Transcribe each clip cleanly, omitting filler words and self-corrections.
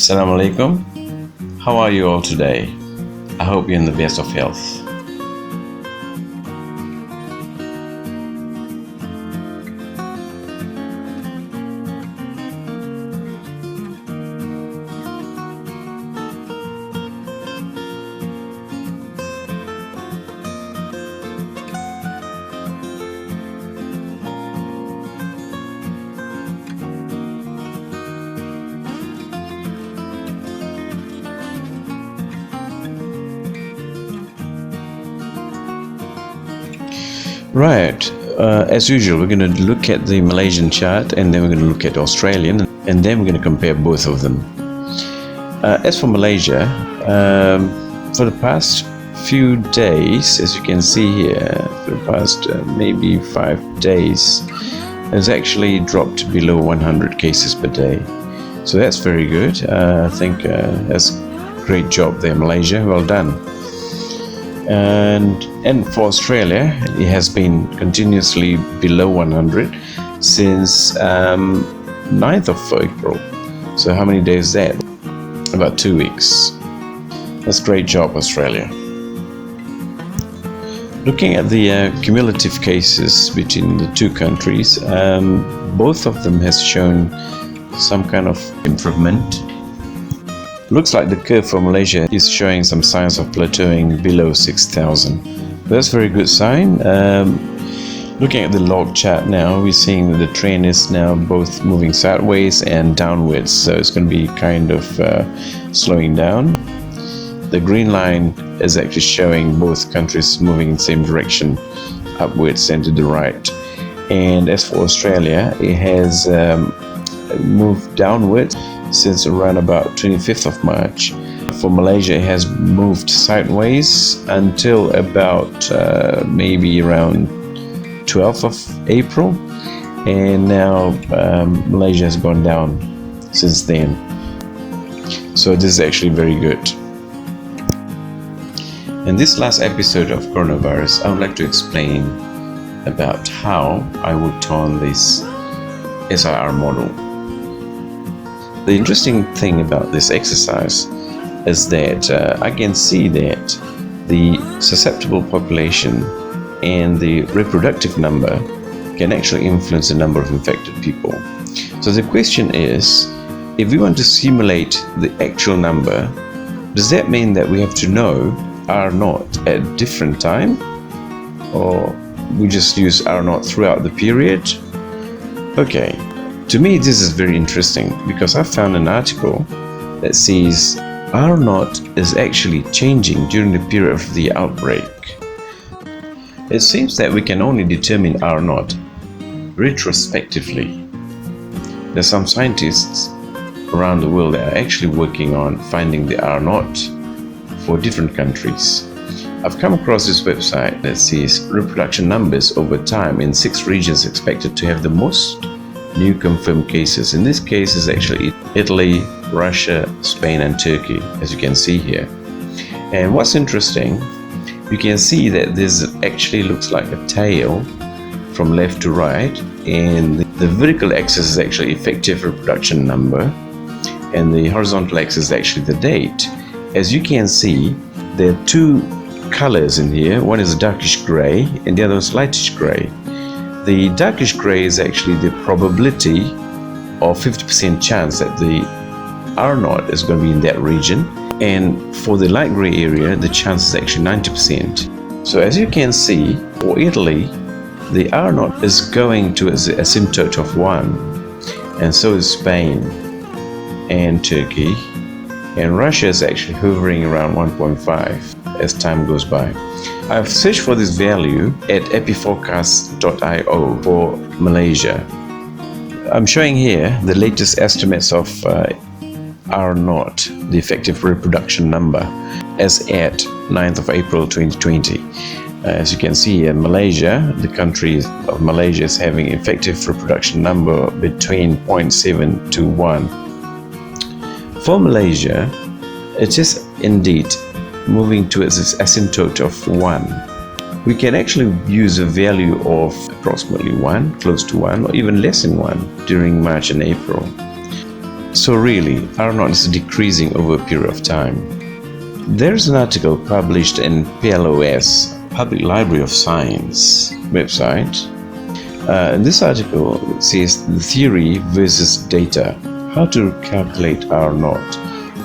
Assalamu alaikum. How are you all today? I hope you're in the best of health. Right, as usual, we're going to look at the Malaysian chart, and then we're going to look at Australian, and then we're going to compare both of them. As for Malaysia, for the past few days, as you can see here, for the past maybe 5 days, it's actually dropped below 100 cases per day. So that's very good. I think that's a great job there, Malaysia. Well done. And for Australia, it has been continuously below 100 since 9th of April. So how many days is that? About 2 weeks. That's a great job, Australia. Looking at the cumulative cases between the two countries, both of them has shown some kind of improvement. Looks like the curve for Malaysia is showing some signs of plateauing below 6,000. That's a very good sign. Looking at the log chart now, we're seeing that the trend is now both moving sideways and downwards, so it's going to be kind of slowing down. The green line is actually showing both countries moving in the same direction, upwards and to the right. And as for Australia, it has moved downwards since around about 25th of March. For Malaysia, it has moved sideways until about maybe around 12th of April, and now Malaysia has gone down since then. So this is actually very good. In this last episode of coronavirus, I would like to explain about how I would turn this SIR model. The interesting thing about this exercise is that I can see that the susceptible population and the reproductive number can actually influence the number of infected people. So the question is, if we want to simulate the actual number, does that mean that we have to know R0 at a different time? Or we just use R0 throughout the period? Okay. To me, this is very interesting because I found an article that says R0 is actually changing during the period of the outbreak. It seems that we can only determine R0 retrospectively. There are some scientists around the world that are actually working on finding the R0 for different countries. I've come across this website that says reproduction numbers over time in 6 regions expected to have the most new confirmed cases. In this case is actually Italy, Russia, Spain and Turkey, as you can see here. And what's interesting, you can see that this actually looks like a tail from left to right, and the vertical axis is actually effective reproduction number, and the horizontal axis is actually the date. As you can see, there are 2 colors in here. One is darkish gray and the other is lightish gray. The darkish gray is actually the probability or 50% chance that the R0 is going to be in that region, and for the light gray area the chance is actually 90%. So as you can see, for Italy the R0 is going to an asymptote of 1, and so is Spain and Turkey, and Russia is actually hovering around 1.5 as time goes by. I've searched for this value at epiforecast.io for Malaysia. I'm showing here the latest estimates of R0, the effective reproduction number, as at 9th of April 2020. As you can see here, Malaysia, the country of Malaysia is having effective reproduction number between 0.7 to 1. For Malaysia, it is indeed moving towards this asymptote of 1. We can actually use a value of approximately 1, close to 1, or even less than 1 during March and April. So really, R0 is decreasing over a period of time. There's an article published in PLOS, Public Library of Science website. This article says the theory versus data, how to calculate R0.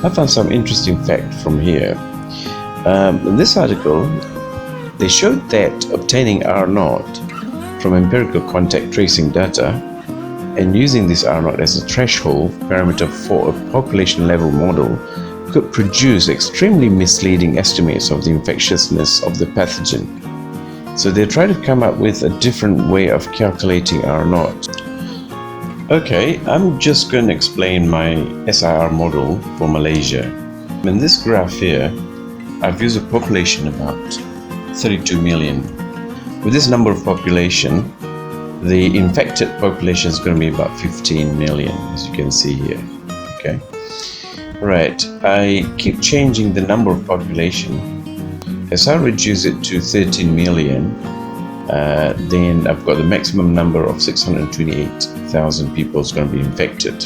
I found some interesting fact from here. In this article, they showed that obtaining R0 from empirical contact tracing data and using this R0 as a threshold parameter for a population level model could produce extremely misleading estimates of the infectiousness of the pathogen. So they try to come up with a different way of calculating R0. Okay, I'm just going to explain my SIR model for Malaysia. In this graph here, I've used a population about 32 million. With this number of population, the infected population is going to be about 15 million, as you can see here. Okay. Right, I keep changing the number of population. As I reduce it to 13 million, then I've got the maximum number of 628,000 people is going to be infected.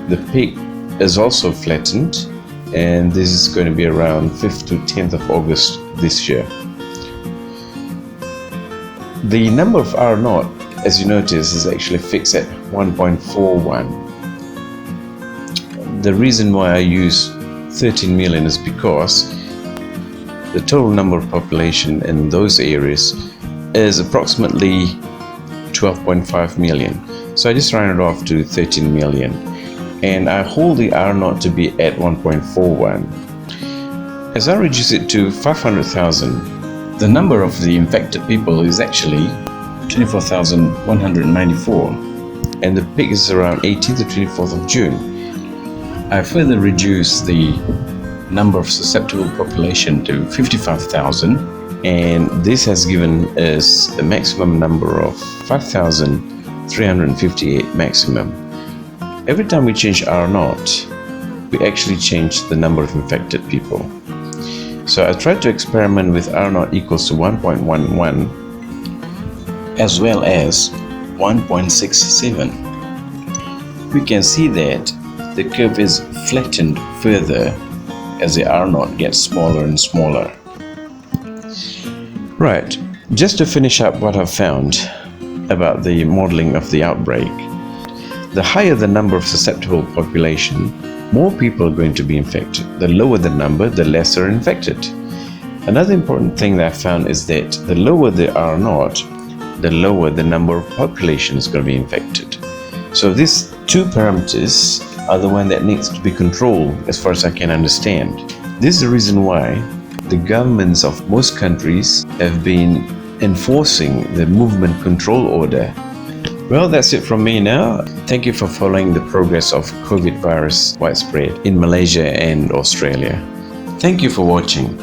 The peak is also flattened, and this is going to be around 5th to 10th of August this year. The number of R0, as you notice, is actually fixed at 1.41. The reason why I use 13 million is because the total number of population in those areas is approximately 12.5 million. So I just round it off to 13 million. And I hold the R0 to be at 1.41. As I reduce it to 500,000, the number of the infected people is actually 24,194. And the peak is around 18th to 24th of June. I further reduced the number of susceptible population to 55,000, and this has given us a maximum number of 5,358 maximum. Every time we change R0, we actually change the number of infected people. So I tried to experiment with R0 equals to 1.11 as well as 1.67. We can see that the curve is flattened further as the R0 gets smaller and smaller. Right, just to finish up what I've found about the modeling of the outbreak. The higher the number of susceptible population, more people are going to be infected. The lower the number, the less are infected. Another important thing that I found is that the lower the R0, the lower the number of population is going to be infected. So these two parameters are the one that needs to be controlled as far as I can understand. This is the reason why the governments of most countries have been enforcing the movement control order. Well, that's it from me now. Thank you for following the progress of COVID virus widespread in Malaysia and Australia. Thank you for watching.